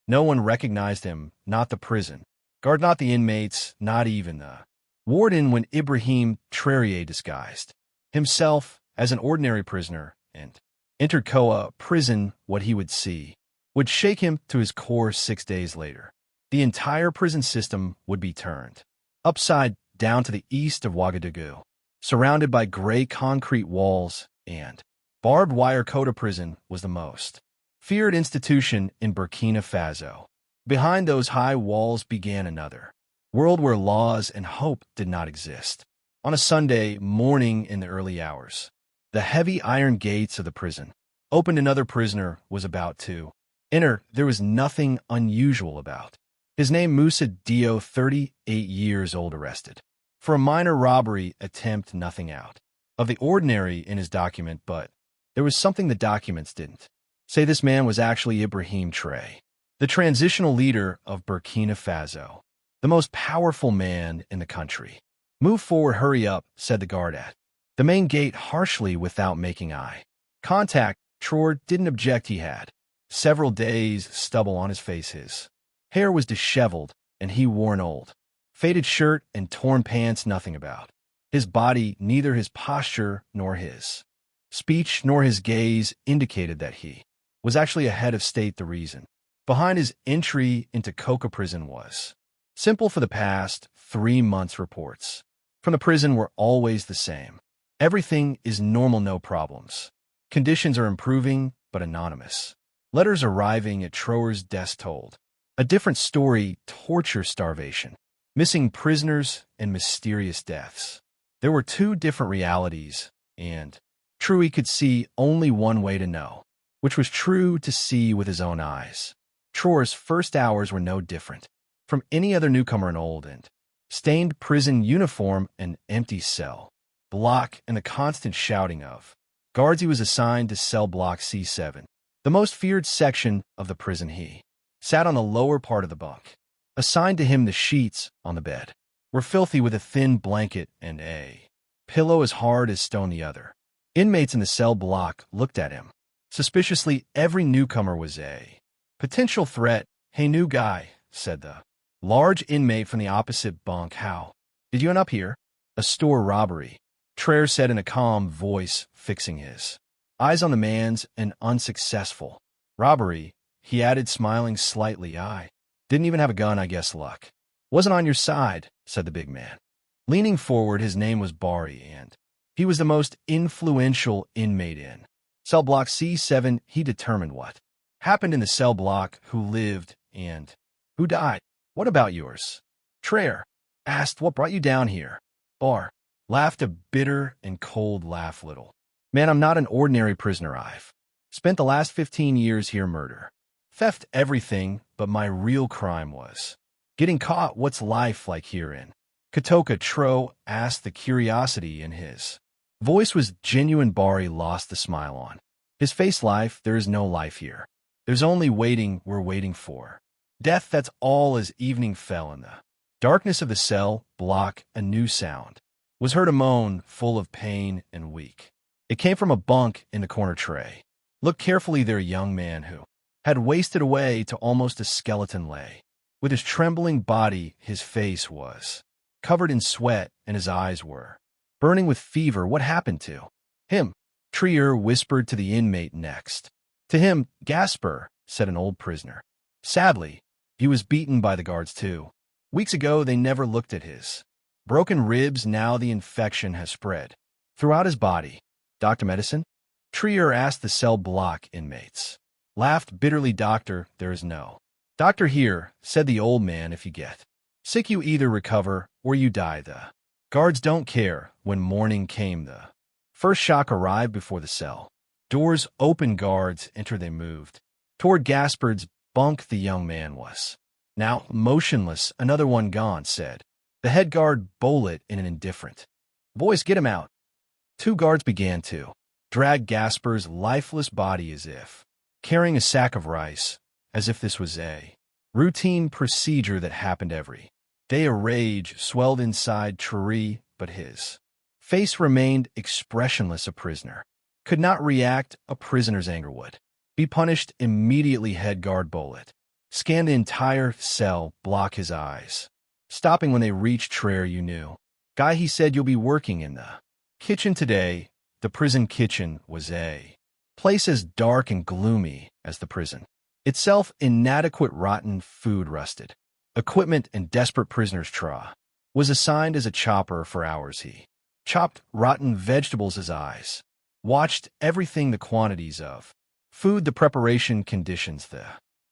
No one recognized him, not the prison guard, not the inmates, not even the warden, when Ibrahim Traoré disguised himself as an ordinary prisoner and entered Koa prison. What he would see would shake him to his core. 6 days later, the entire prison system would be turned upside down. To the east of Ouagadougou, surrounded by gray concrete walls and barbed wire, Kota prison was the most feared institution in Burkina Faso. Behind those high walls began another world where laws and hope did not exist. On a Sunday morning in the early hours, the heavy iron gates of the prison opened. Another prisoner was about to enter. There was nothing unusual about his name. Musa Dio, 38 years old, arrested for a minor robbery attempt. Nothing out of the ordinary in his document, but there was something the documents didn't say. This man was actually Ibrahim Traoré, the transitional leader of Burkina Faso, the most powerful man in the country. "Move forward, hurry up," said the guard at the main gate harshly without making eye contact. Traoré didn't object. He had several days' stubble on his face. His hair was disheveled, and he wore an old, faded shirt and torn pants. Nothing about his body, neither his posture nor his speech nor his gaze, indicated that he was actually a head of state. The reason behind his entry into Koka prison was simple. For the past 3 months, reports from the prison were always the same. Everything is normal, no problems. Conditions are improving, but anonymous letters arriving at Traoré's desk told a different story: torture, starvation, missing prisoners, and mysterious deaths. There were 2 different realities, and Traoré could see only one way to know which was true: to see with his own eyes. Traoré's first hours were no different from any other newcomer. An old and stained prison uniform, an empty cell block, and the constant shouting of guards. He was assigned to cell block C7, the most feared section of the prison. He sat on the lower part of the bunk assigned to him. The sheets on the bed were filthy, with a thin blanket and a pillow as hard as stone. The other inmates in the cell block looked at him suspiciously. Every newcomer was a potential threat. "Hey, new guy," said the large inmate from the opposite bunk. "How did you end up here?" "A store robbery," Traoré said in a calm voice, fixing his eyes on the man's. "An unsuccessful robbery," he added, smiling slightly. "I didn't even have a gun. I guess luck wasn't on your side," said the big man, leaning forward. His name was Bari, and he was the most influential inmate in cell block C7. He determined what happened in the cell block, who lived and who died. "What about yours?" Traoré asked. "What brought you down here?" Bar laughed a bitter and cold laugh. "Little man, I'm not an ordinary prisoner. I've spent the last 15 years here. Murder, theft, everything, but my real crime was getting caught." "What's life like here in Kotoka?" Traoré asked. The curiosity in his voice was genuine. Bari lost the smile on his face. "Life? There is no life here. There's only waiting. We're waiting for death, that's all." As evening fell in the darkness of the cell block, a new sound was heard: a moan full of pain and weak. It came from a bunk in the corner. Traoré looked carefully there. A young man who had wasted away to almost a skeleton lay with his trembling body. His face was covered in sweat, and his eyes were burning with fever. "What happened to him?" Traoré whispered to the inmate next to him. "Gasper," said an old prisoner. "Sadly, he was beaten by the guards 2 weeks ago. They never looked at his broken ribs. Now the infection has spread throughout his body." "Doctor, medicine?" Traoré asked. The cell block inmates laughed bitterly. "Doctor, there is no doctor here," said the old man. "If you get sick, you either recover or you die. The guards don't care." When morning came, the first shock arrived. Before the cell doors opened, guards entered. They moved toward Gasper's bunk. The young man was now motionless. "Another one gone," said the head guard Bolet in an indifferent voice. "Get him out." 2 guards began to drag Gasper's lifeless body as if carrying a sack of rice, as if this was a routine procedure that happened every day. A rage swelled inside Traoré, but his face remained expressionless. A prisoner could not react. A prisoner's anger would be punished immediately. Head guard Bolet scanned the entire cell, block his eyes. Stopping when they reached Traoré, you knew. Guy, he said, you'll be working in the kitchen today. The prison kitchen was a place as dark and gloomy as the prison itself. Inadequate, rotten food, rusted equipment, and desperate prisoners. Traoré was assigned as a chopper for hours. He chopped rotten vegetables. His eyes watched everything, the quantities of food, the preparation conditions, the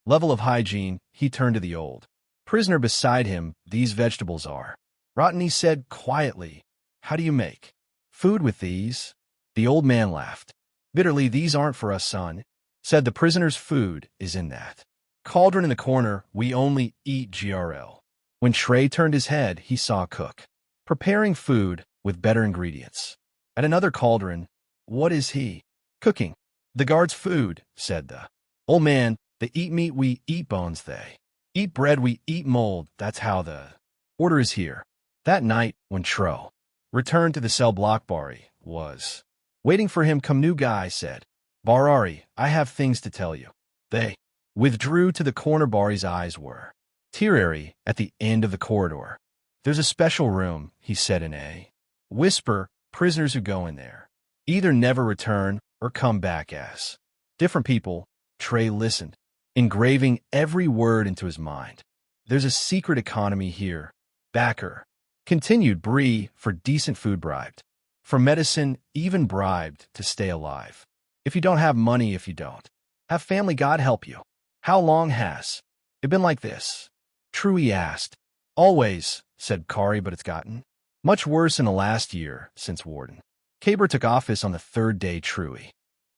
level of hygiene. He turned to the old prisoner beside him. These vegetables are rotten, he said quietly. How do you make food with these? The old man laughed bitterly. These aren't for us, son, said the prisoner's food is in that cauldron in the corner. We only eat GRL. When Traoré turned his head, he saw a cook preparing food with better ingredients. At another cauldron, what is he cooking? The guards' food, said the old man. They eat meat, we eat bones. They eat bread, we eat mold. That's how the order is here. That night, when Traoré returned to the cell block, Bari was waiting for him. Come, new guy, said Bari, I have things to tell you. They withdrew to the corner. Bari's eyes were teary at the end of the corridor. There's a special room, he said in a whisper. Prisoners who go in there either never return or come back as different people. Traoré listened, engraving every word into his mind. There's a secret economy here. Backer continued. Brie for decent food, bribed for medicine, even bribed to stay alive. If you don't have money, if you don't have family, God help you. How long has it been like this? Traoré asked. Always, said Kari, but it's gotten much worse in the last year since Warden Kaber took office on the third day. Traoré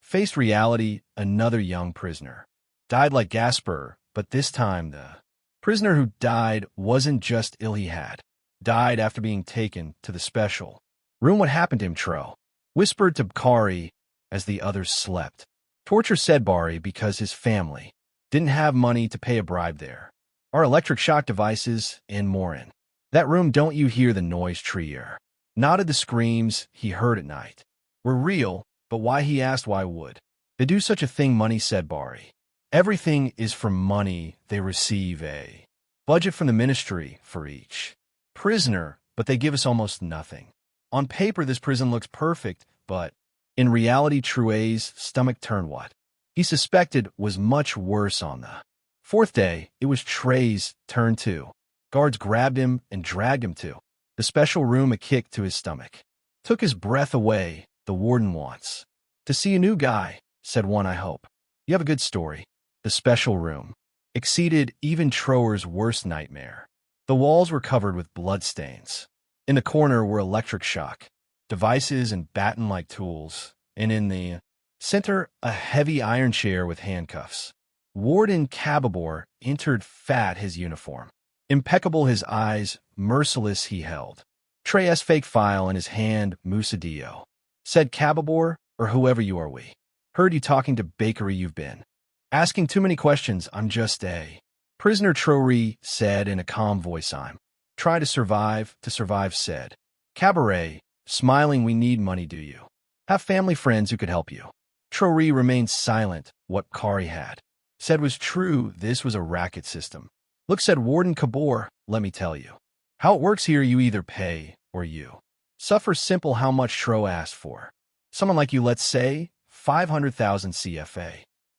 faced reality. Another young prisoner died like Gasper, but this time the prisoner who died wasn't just ill, he had died after being taken to the special room. What happened to him? Traoré whispered to Kari as the others slept. Torture, said Bari, because his family didn't have money to pay a bribe. There are electric shock devices and more in that room. Don't you hear the noise? Traoré nodded. The screams he heard at night were real, but why? He asked. Why would they do such a thing? Money, said Bari. Everything is from money. They receive a budget from the ministry for each prisoner, but they give us almost nothing. On paper, this prison looks perfect, but in reality, Traoré's stomach turned. What he suspected was much worse. On the fourth day, it was Traoré's turn too. Guards grabbed him and dragged him to the special room. A kick to his stomach took his breath away. The warden wants to see a new guy, said one. I hope you have a good story. The special room exceeded even Traoré's worst nightmare. The walls were covered with bloodstains. In the corner were electric shock devices and baton-like tools, and in the center, a heavy iron chair with handcuffs. Warden Kababor entered, fat, his uniform impeccable, his eyes merciless. He held Traoré's fake file in his hand. Musadio, said Kababor, or whoever you are, we heard you talking to Bakery. You've been asking too many questions. I'm just a prisoner, Traoré said in a calm voice. I'm trying to survive, said Cabaret, smiling. We need money. Do you have family, friends who could help you? Traoré remained silent. What Kari had said was true. This was a racket system. Look, said Warden Kabor, let me tell you how it works here. You either pay or you suffer. Simple. How much? Traoré asked. For someone like you, let's say 500,000 CFA.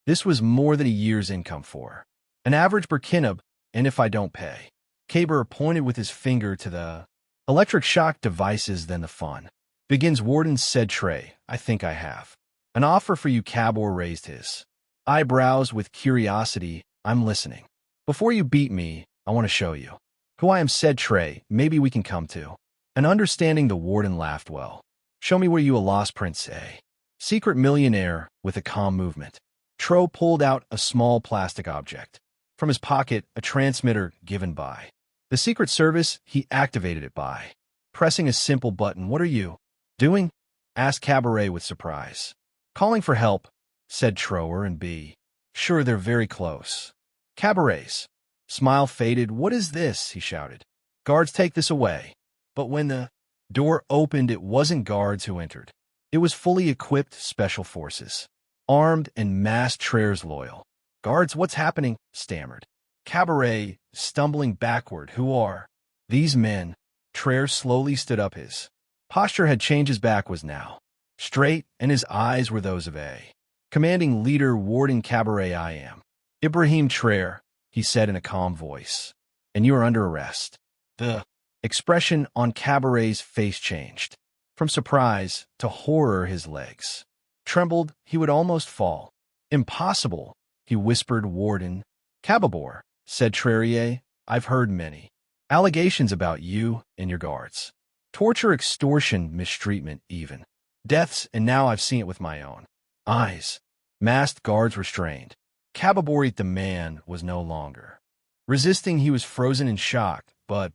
This was more than a year's income for an average Burkina. And if I don't pay? Kaber pointed with his finger to the electric shock devices. Then the fun begins. Warden, said Traoré. I think I have an offer for you. Kabor raised his eyebrows with curiosity. I'm listening. Before you beat me, I want to show you who I am, said Traoré. Maybe we can come to an understanding. The warden laughed. Well, show me where you a lost prince, a secret millionaire. With a calm movement, Traoré pulled out a small plastic object from his pocket, a transmitter given by the Secret Service. He activated it by pressing a simple button. What are you doing? Asked Cabaret with surprise. Calling for help, said Traoré, and be sure they're very close. Cabaret's smile faded. What is this? He shouted. Guards, take this away. But when the door opened, it wasn't guards who entered. It was fully equipped special forces, armed and masked. Traoré loyal guards. What's happening? Stammered Cabaret, stumbling backward. Who are these men? Traoré slowly stood up. His posture had changed. His back was now straight, and his eyes were those of a commanding leader. Warden Cabaret, I am Ibrahim Traoré, he said in a calm voice, and you are under arrest. The expression on Cabaret's face changed. From surprise to horror, his legs trembled. He would almost fall. Impossible, he whispered. Warden Cababor, said Traoré, I've heard many allegations about you and your guards. Torture, extortion, mistreatment, even deaths, and now I've seen it with my own eyes. Masked guards restrained. Cababor, the man, was no longer resisting. He was frozen in shock. But,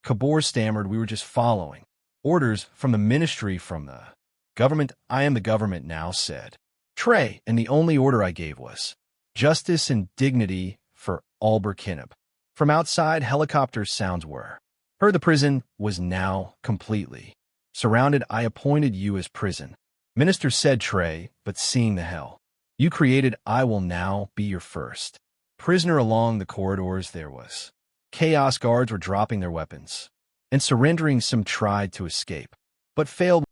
Cabor stammered, we were just following orders from the ministry, from the government. I am the government now, said Traoré, and the only order I gave was justice and dignity for all Burkina. From outside, helicopter sounds were heard. The prison was now completely surrounded. I appointed you as prison minister, said Traoré, but seeing the hell you created, I will now be your first prisoner. Along the corridors there was chaos. Guards were dropping their weapons and surrendering. Some tried to escape, but failed.